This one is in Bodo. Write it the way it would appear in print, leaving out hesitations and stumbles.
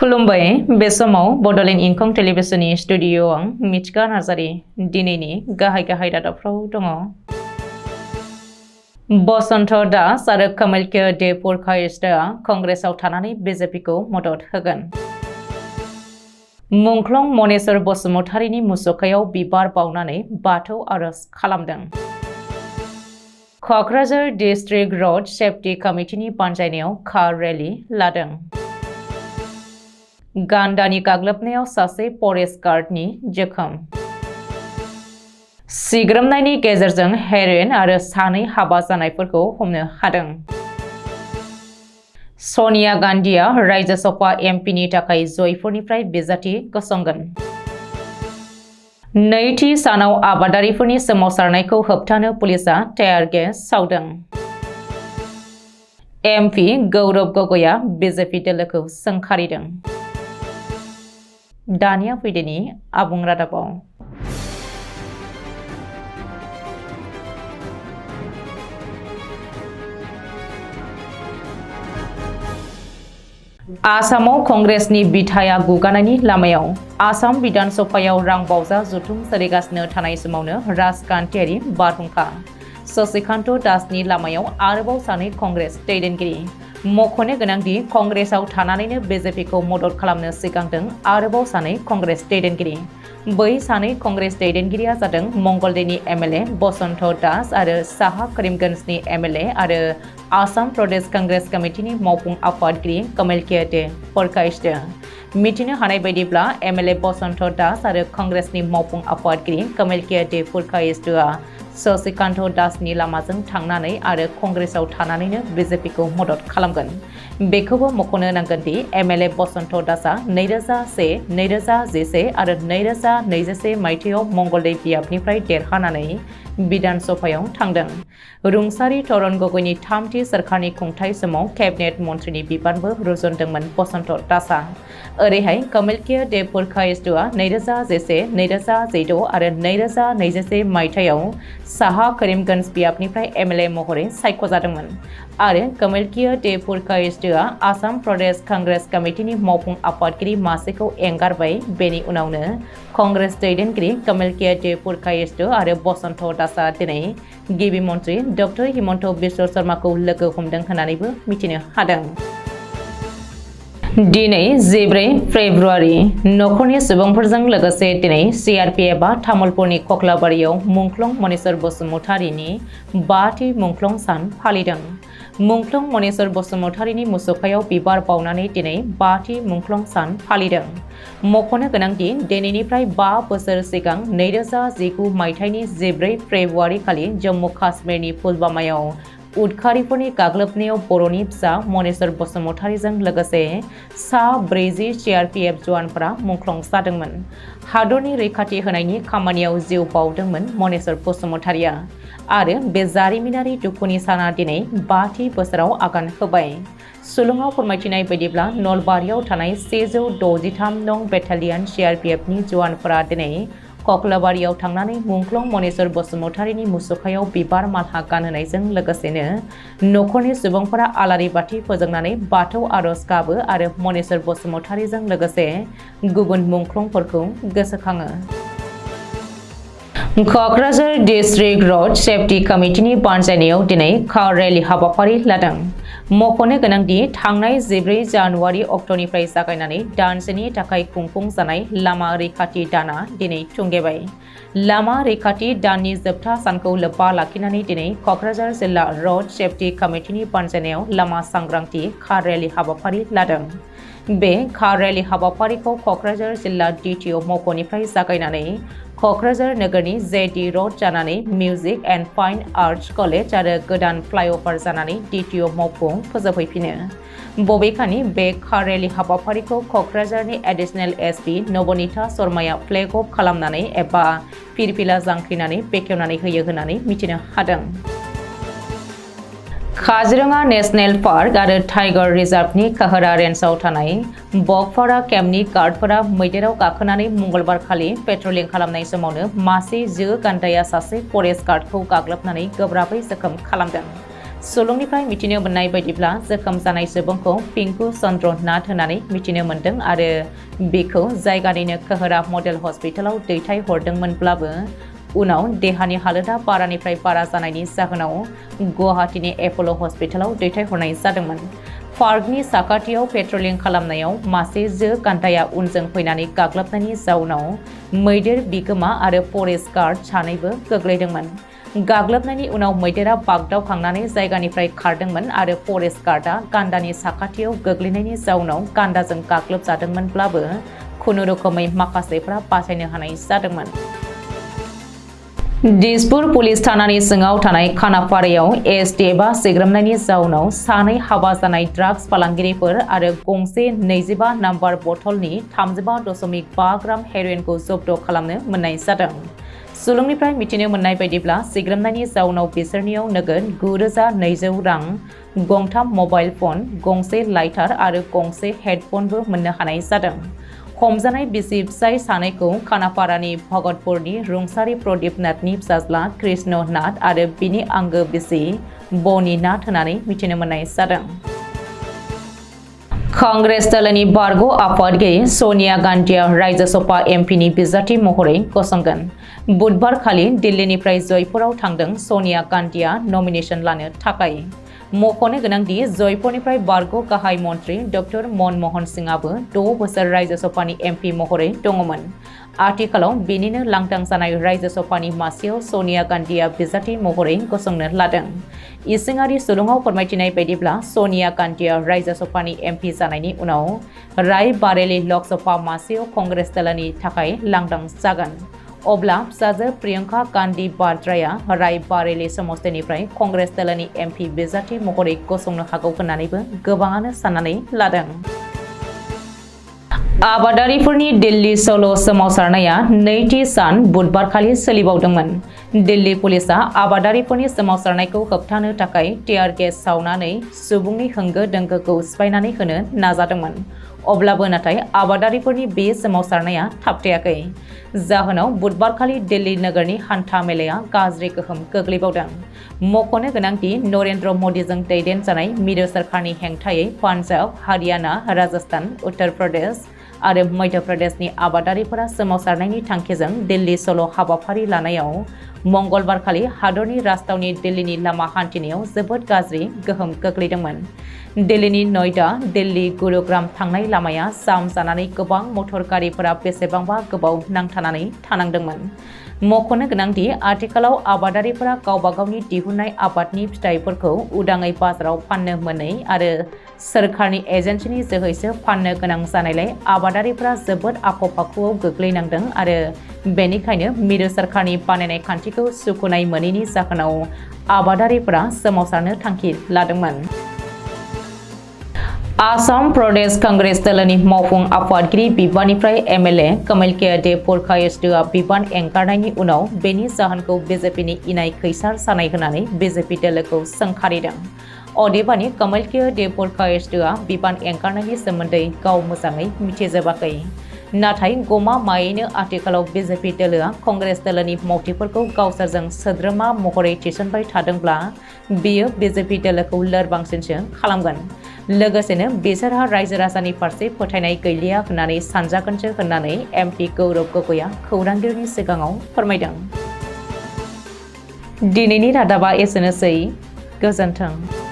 खुलुमबाय बे समाव बडलेण्ड इंखं टेलिभिजननि स्टुडिअ आं मिथिका नार्जारी दिनैनि गाहाय रादाबफ्राव दङ। बसन्त दास आरो कमलके दे पुरकायस्थआ कंग्रेसआव थानानै बीजेपीखौ मदद होगोन। मुंख्लं मनेश्वर बसुमतारीनि मुसुखायाव बिबार बावनानै बाथौ आरज खालामदों। कक्राझार डिस्ट्रिक्ट रोड सेफ्टी कमिटिनि बानजायनायाव कार रेली लादों। गान्दानि गाग्लोबनायाव सासे फरेस्ट गार्डनि जोखोम। सिग्रोमनायनि गेजेरजों हेर'इन आरो सानै हाबा जानायफोरखौ हमनो हादों। सनिया गान्धीआ राज्यसभा एमपिनि थाखाय जयपुरनिफ्राय बिजाथि गसंगोन। नैथि सानाव आबादारिफोरनि सोमावसारनायखौ होबथानो पुलिसआ टायार गेस सावदों। एमपि गौरव गगैआ बीजेपी दोलोखौ सोंखारिदों। दानिया फैदोनि आबुं रादाबाव। आसामाव कंग्रेसनि बिथाया गुगानायनि लामायाव। आसाम विधान सभायाव रां बावजा जथुम सोलिगासिनो थानाय समावनो राजखान्थियारि बारहुंखा। शशिकान्त दासनि लामायाव आरोबाव सानै कंग्रेस दैदेनगिरि। मख'नो गोनांदि कंग्रेसआव थानानैनो बीजेपीखौ मदद खालामनो सिगांदों आरोबाव सानै कंग्रेस दैदेनगिरि। बै सानै कंग्रेस दैदेनगिरिया जादों मंगलदैनि एमएलए बसन्त दास आरो साहा करीमगंजनि एमएलए आरो आसाम प्रदेश कंग्रेस कमिटिनि मावफुं आफादगिरि कमलके दे पुरकायस्थ। मिथिनो हानाय बायदिब्ला एमएलए बसन्त दास आरो कंग्रेसनि मावफुं आफादगिरि कमलके दे पुरकायस्थआ शशिकान्त दासनि लामाजों थांनानै आरो कंग्रेसआव थानानैनो बीजेपीखौ मदद खालामगोन। बेखौबो मख'नो नांगोन दि एमएलए बसन्त दासआ 2001, 2011 आरो 2021 मायथाइयाव मंगलदै बियाबनिफ्राय देरहानानै विधान सभायाव थांदों। रुंसारि तरुण गगैनि थामथि सोरखारनि खुंथाय समाव केबिनेट मन्थ्रिनि बिबानबो रुजुनदोंमोन बसन्त दासआ। ओरैहाय कमलके दे पुरकायस्थआ 2011, 2016 आरो 2021 मायथाइयाव साहा करीमगंज बियाबनिफ्राय एमएलए महरै सायख'जादोंमोन आरो कमलके दे पुरकायस्थआ आसाम प्रदेश कंग्रेस कमिटिनि मावफुं आफादगिरि मासिखौ एंगारबाय। बेनि उनावनो कंग्रेस दैदेनगिरि कमलके दे पुरकायस्थ आरो बसन्त दासआ दिनै गिबि मन्थ्रि डक्टर हिमन्त बिश्व शर्माखौ लोगो हमदों होननानैबो मिथिनो हादों। दिनै 14 फेब्रुवारि नखरनि सुबुंफोरजों लोगोसे दिनै सिआरपिएफआ तामुलपुरनि कक्लाबारियाव मुंख्लं मनेश्वर बसुमतारीनि 5थि मुंख्लं सान फालिदों। मुंख्लं मनेश्वर बसुमतारीनि मुसुखायाव बिबार बावनानै दिनै 5थि मुंख्लं सान फालिदों। मख'नो गोनांदि दिनैनिफ्राय 5 बोसोर सिगां 2019 मायथाइनि 14 फेब्रुवारि खालि जम्मु काश्मीरनि पुलवामायाव उदखारिफोरनि गाग्लोबनायाव बर'नि फिसा मनेश्वर बसुमतारीजों लोगोसे सा 40 सिआरपिएफ जवानफोरा मुंख्लं जादोंमोन। हादरनि रैखाथि होनायनि खामानियाव जिउ बावदोंमोन मनेश्वर बसुमतारीया आरो बे जारिमिनारि दुखुनि साना दिनै 5थि बोसोराव आगान होबाय। सुलुङाव फोरमायथिनाय बायदिब्ला नलबारियाव थानाय 163 नं बेटालियन सिआरपिएफनि जवानफोरा दिनै कक्लाबारियाव थांनानै मुंख्लं मनेश्वर बसुमतारीनि मुसुखायाव बिबार माला गानहोनायजों लोगोसेनो नखरनि सुबुंफोरा आलारि बाथि फोजोंनानै बाथौ आरज गाबो आरो मनेश्वर बसुमतारीजों लोगोसे गुबुन मुंख्लंफोरखौ गोसोखाङो। कक्राझार डिस्ट्रिक्ट रोड सेफ्टी कमिटिनि बानजायनायाव दिनै कार रेली हाबाफारि लादों। मख'नो गोनांदि थांनाय 14 जानुवारि अक्ट'निफ्राय जागायनानै दानसेनि थाखाय खुंफुंजानाय लामा रैखाथि दानआ दिनै थुंगेबाय। लामा रैखाथि दाननि जोबथा सानखौ लोब्बा लाखिनानै दिनै कक्राझार जिल्ला रोड सेफ्टी कमिटिनि बानजायनायाव लामा सांग्रांथि कार रेली हाबाफारि लादों। बे कार रेली हाबाफारिखौ कक्राझार जिल्ला डिटिअ मावख'निफ्राय जागायनानै कक्राझार नोगोरनि जेडि रोड जानानै music and fine arts college आरो गोदान फ्लाइअभार जानानै डिटिअ मावख'आव फोजोबहैफिनो। बबेखानि बे कार रेली हाबाफारिखौ कक्राझारनि एडिशनेल एसपि नबनीता शर्माया फ्लेग अफ खालामनानै एबा फिरफिला जांख्रिनानै बेखेवनानै होयो होननानै मिथिनो हादों। काजिरङा नेशनेल पार्क आरो टाइगार रिजार्भनि काहरा रेन्जआव थानाय बगपारा केम्पनि गार्डफोरा मैदेराव गाखोनानै मंगलबारखालि पेट्रलिं खालामनाय समावनो मासे जो गान्दाया सासे फरेस्ट गार्डखौ गाग्लोबनानै गोब्राबै जखम खालामदों। सुलुंनिफ्राय मिथिनो मोननाय बायदिब्ला जोखोम जानाय सुबुंखौ पिंकु चन्द्र नाथ होननानै मिथिनो मोन्दों आरो बेखौ जायगानिनो खोहरा मडेल हस्पिटालाव दैथायहरदोंमोनब्लाबो उनाव देहानि हालोदा बारानिफ्राय बारा जानायनि जाहोनाव गुवाहाटीनि एप'ल' हस्पिटालाव दैथायहरनाय जादोंमोन। पार्कनि साखाथियाव पेट्रलिं खालामनायाव मासे जो गान्दाया उनजों फैनानै गाग्लोबनायनि जाउनाव मैदेर बिगोमा आरो फरेस्ट गार्ड सानैबो गोग्लैदोंमोन। गाग्लोबनायनि उनाव मैदेरा बागदावखांनानै जायगानिफ्राय खारदोंमोन आरो फरेस्ट गार्डआ गान्दानि साखाथियाव गोग्लैनायनि जाउनाव गान्दाजों गाग्लोबजादोंमोनब्लाबो खुनुरुखुमै माखासेफ्रा बासायनो हानाय जादोंमोन। दिसपुर पुलिस थानानि सिङाव थानाय खानापारायाव एसटिएफआ सिग्रोमनायनि जाउनाव सानै हाबा जानाय ड्राग्स फालांगिरिफोर आरो गंसे 25 नाम्बार बथलनि 35.5 ग्राम हेर'इनखौ जब्द खालामनो मोननाय जादों। सुलुंनिफ्राय मिथिनो मोननाय बायदिब्ला सिग्रोमनायनि जाउनाव बिसोरनियाव नोगोद 9,200 रां, गंथाम मबाइल फन, गंसे लाइटार आरो गंसे हेडफनबो मोननो हानाय जादों। हमजानाय बिसि फिसाय सानैखौ खानापारानि भगतपुरनि रुंसारि प्रदीप नाथनि फिसाज्ला कृष्ण नाथ आरो बिनि आंगो बिसि बनी नाथ होननानै मिथिनो मोननाय जादों। कांग्रेस दलनि बारग' आफादगिरि सनिया गान्धीआ राज्यसभा एमपिनि बिजाथि महरै गसंगोन। बुधबारखालि दिल्लीनिफ्राय जयपुराव थांदों सनिया गान्धीआ नमिनेशन लानो थाखाय। मख'नो गोनांदि जयपुरनिफ्राय बारग' गाहाय मन्त्रि डक्टर मनमोहन सिंहआबो 6 बोसोर राज्यसभानि एमपि महरै दङमोन। आथिखालाव बेनिनो लांदां जानाय राज्यसभानि मासियाव सनिया गान्धीआ बिजाथि महरै गसंनो लादों। इसिङारि सुलुङाव फोरमायथिनाय बायदिब्ला सनिया गान्धीआ राज्यसभानि एमपि जानायनि उनाव राय बारेली लकसभा मासियाव कंग्रेस दलनि थाखाय लांदां जागोन। अब्ला फिसाजो प्रियंका गान्धी वाड्राया राय बारेली समस्तिनिफ्राय कंग्रेस दलनि एमपि बिजाथि महरै गसंनो हागौ होननानैबो गोबाङानो साननानै लादों। आबादारिफोरनि दिल्ली स'ल सोमावसारनाया नैथि सान बुधबारखालि सोलिबावदोंमोन। दिल्ली पुलिसआ आबादारिफोरनि सोमावसारनायखौ होबथानो थाखाय टियार गेस सावनानै सुबुंनि होंगो दोंगोखौ सिफायनानै होनो नाजादोंमोन। अब्लाबो नाथाय आबादारिफोरनि बे सोमावसारनाया थाबथायाखै। जाहोनाव बुधबारखालि दिल्ली नोगोरनि हान्था मेलाया गाज्रि गोहोम गोग्लैबावदों। मख'नो गोनांदि नरेन्द्र मदिजों दैदेनजानाय मिरु सोरखारनि हेंथायै पान्जाब, हारियाना, राजस्थान, उत्तर प्रदेश आरो मध्य प्रदेशनि आबादारिफोरा सोमावसारनायनि थांखिजों दिल्ली स'ल हाबाफारि लानायाव मंगलबारखालि हादरनि राजथावनि दिल्लीनि लामा हान्थिनायाव जोबोद गाज्रि गोहोम गोग्लैदोंमोन। दिल्लीनि नयडा, दिल्ली गुरुग्राम थांनाय लामाया जाम जानानै गोबां मटर गारिफोरा बेसेबांबा गोबाव नांथानानै थानांदोंमोन। मख'नो गोनांदि आथिखालाव आबादारिफोरा गावबा गावनि दिहुननाय आबादनि फिथाइफोरखौ उदाङै बाजाराव फाननो मोनै आरो सोरखारनि एजेन्सिनि जोहैसो फाननो गोनां जानायलाय आबादारिफोरा जोबोद आख'-फाख'आव गोग्लैनांदों आरो बेनिखायनो मिरु सोरखारनि बानायनाय खान्थिखौ सुखुनाय मोनैनि जाहोनाव आबादारिफोरा सोमावसारनो थांखि लादोंमोन। आसाम प्रदेश कांग्रेस दलनि मावफुं आफादगिरि बिबाननिफ्राय एमएलए कमलकिया दे पुरकायस्थआ बिबान एंगारनायनि उनाव बेनि जाहोनखौ बिजेपिनि इनाय खैसार सानाय होनानै बिजेपि दोलोखौ सोंखारिदों। अदेबानि कमलकिया दे पुरकायस्थआ बिबान एंगारनायनि सोमोन्दै गाव मोजाङै मिथिजोबाखै। नाथाय गमामायैनो आथिखालाव बिजेपि दोलोआ कंग्रेस दोलोनि मावथिफोरखौ गावसोरजों सोद्रोमा महरै थिसनबाय थादोंब्ला बेयो बिजेपि दोलोखौ लोरबांसिनसो खालामगोन। लोगोसेनो बिसोरहा रायजो राजानि फारसे फोथायनाय गैलिया होननानै सानजागोनसो होननानै एमपि गौरब गगैआ खौरांगिरिनि सिगाङाव फोरमायदों। दिनैनि रादाबा एसेनोसै। गोजोन्थों।